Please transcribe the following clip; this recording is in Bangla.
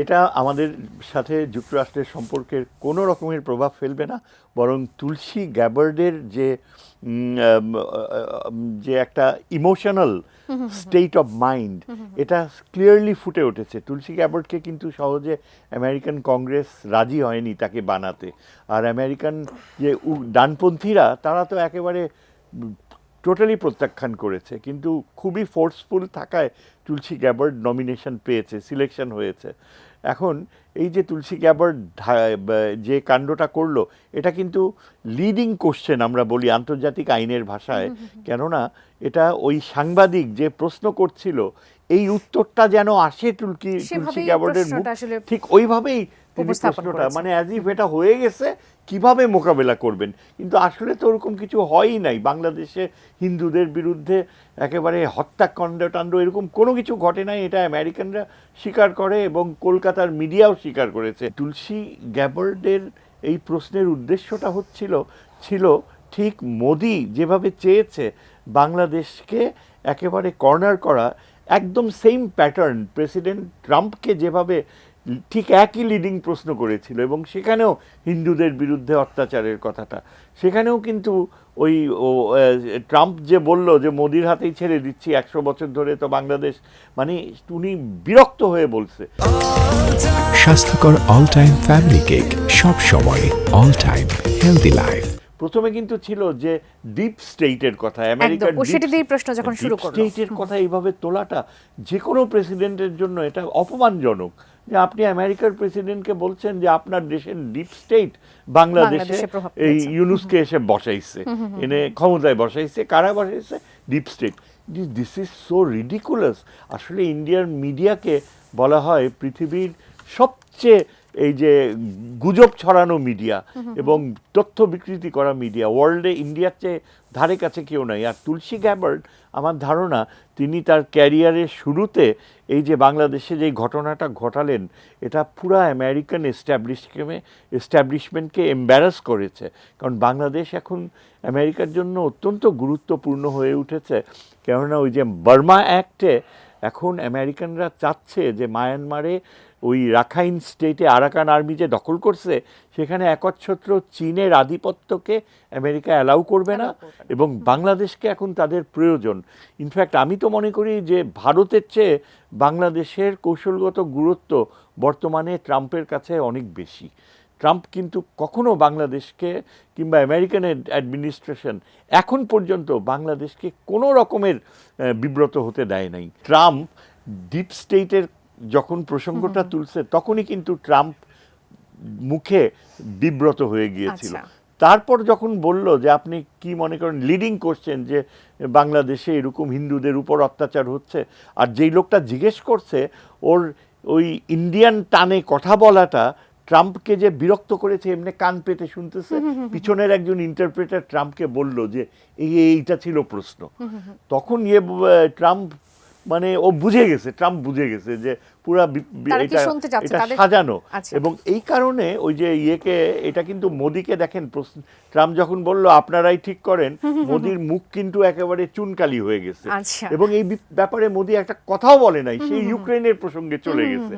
এটা আমাদের সাথে যুক্তরাষ্ট্রের সম্পর্কের কোনো রকমের প্রভাব ফেলবে না, বরং তুলসী গ্যাবার্ডের যে একটা ইমোশনাল স্টেট অফ মাইন্ড, এটা ক্লিয়ারলি ফুটে উঠেছে। তুলসী গ্যাবার্ডকে কিন্তু সহজে আমেরিকান কংগ্রেস রাজি হয়নি তাকে বানাতে। আর আমেরিকান যে ডানপন্থীরা তারা তো একেবারে টোটালি প্রত্যাখ্যান করেছে, কিন্তু খুবই ফোর্সফুল থাকায় তুলসী গ্যাবার্ড নমিনেশন পেয়েছে, সিলেকশন হয়েছে। এখন এই যে তুলসী গ্যাবার্ড যে কাণ্ডটা করলো, এটা কিন্তু লিডিং কোশ্চেন আমরা বলি আন্তর্জাতিক আইনের ভাষায়, কেননা এটা ওই সাংবাদিক যে প্রশ্ন করছিল এই উত্তরটা যেন আসে তুলসী গ্যাবার্ডের মুখ, ঠিক ওইভাবেই তিনি প্রশ্নটা, মানে অ্যাজ ইফ এটা হয়ে গেছে, কিভাবে মোকাবেলা করবেন। কিন্তু আসলে তো ওরকম কিছু হয়ই নাই। বাংলাদেশে হিন্দুদের বিরুদ্ধে একেবারে হত্যাকাণ্ড এরকম কোনো কিছু ঘটে নাই, এটা আমেরিকানরা স্বীকার করে এবং কলকাতার মিডিয়াও স্বীকার করেছে। তুলসী গ্যাবার্ডের এই প্রশ্নের উদ্দেশ্যটা ছিল ঠিক মোদি যেভাবে চেয়েছে বাংলাদেশকে একেবারে কর্নার করা, একদম সেম প্যাটার্ন প্রেসিডেন্ট ট্রাম্পকে যেভাবে ঠিক একই লিডিং প্রশ্ন করেছিল, এবং সেখানেও হিন্দুদের বিরুদ্ধে অত্যাচারের কথাটা, সেখানেও কিন্তু ওই ট্রাম্প যে বলল যে মোদির হাতেই ছেড়ে দিচ্ছি 100 বছর ধরে তো বাংলাদেশ, মানে উনি বিরক্ত হয়ে বলছে। স্বাস্থ্যকর অল টাইম ফ্যামিলি কেক, সব সময় অল টাইম হেলদি লাইফ। প্রথমে কিন্তু ছিল যে ডিপ স্টেটের কথা, আমেরিকার ডিপ স্টেটের কথা এইভাবে তোলাটা যে কোনো প্রেসিডেন্টের জন্য এটা অপমানজনক, যে আপনি আমেরিকার প্রেসিডেন্টকে বলছেন যে আপনার দেশের ডিপ স্টেট বাংলাদেশে এই ইউনুসকে এসে বসাইছে, এনে ক্ষমতায় বসাইছে। কারা বসাইছে? Deep state. This is so ridiculous. আসলে ইন্ডিয়ার মিডিয়াকে বলা হয় পৃথিবীর সবচেয়ে এই যে গুজব ছড়ানো মিডিয়া এবং তথ্য বিকৃতি করা মিডিয়া, ওয়ার্ল্ডে ইন্ডিয়ার চেয়ে ধারে কাছে কেউ নাই। আর তুলসী গ্যাবার্ড, আমার ধারণা তিনি তার ক্যারিয়ারের শুরুতে এই যে বাংলাদেশে যে ঘটনাটা ঘটালেন, এটা পুরা আমেরিকান এস্টাবলিশমেন্টকে এম্বারাস করেছে। কারণ বাংলাদেশ এখন আমেরিকার জন্য অত্যন্ত গুরুত্বপূর্ণ হয়ে উঠেছে, কেননা ওই যে বার্মা অ্যাক্টে এখন আমেরিকানরা চাচ্ছে যে মায়ানমারে ওই রাখাইন স্টেটে আরাকান আর্মি যে দখল করছে, সেখানে একচ্ছত্র চীনের আধিপত্যকে আমেরিকা অ্যালাউ করবে না, এবং বাংলাদেশকে এখন তাদের প্রয়োজন। ইনফ্যাক্ট আমি তো মনে করি যে ভারতের চেয়ে বাংলাদেশের কৌশলগত গুরুত্ব বর্তমানে ট্রাম্পের কাছে অনেক বেশি। ট্রাম্প কিন্তু কখনো বাংলাদেশকে কিংবা আমেরিকান অ্যাডমিনিস্ট্রেশন এখন পর্যন্ত বাংলাদেশকে কোনো রকমের বিব্রত হতে দেয় নাই। ট্রাম্প ডিপ স্টেটের যখন প্রসঙ্গটা তুলছে, তখনই কিন্তু ট্রাম্প মুখে বিব্রত হয়ে গিয়েছিল। তারপর যখন বলল যে আপনি কি মনে করেন, লিডিং কোশ্চেন যে বাংলাদেশে এরকম হিন্দুদের উপর অত্যাচার হচ্ছে, আর যেই লোকটা জিজ্ঞেস করছে ওর ওই ইন্ডিয়ান টানে কথা বলাটা ট্রাম্পকে যে বিরক্ত করেছে, এমনি কান পেতে শুনতেছে। পিছনের একজন ইন্টারপ্রেটার ট্রাম্পকে বলল যে এইটা ছিল প্রশ্ন। তখন ট্রাম্প মানে ও বুঝে গেছে, ট্রাম্প বুঝে গেছে যে পুরা এটা সাজানো। এবং এই কারণে ওই যে এটা কিন্তু মোদিকে দেখেন, ট্রাম্প যখন বলল আপনারাই ঠিক করেন, মোদির মুখ কিন্তু একেবারে চুনকালি হয়ে গেছে। এবং এই ব্যাপারে মোদি একটা কথাও বলে নাই, সেই ইউক্রেনের প্রসঙ্গে চলে গেছে।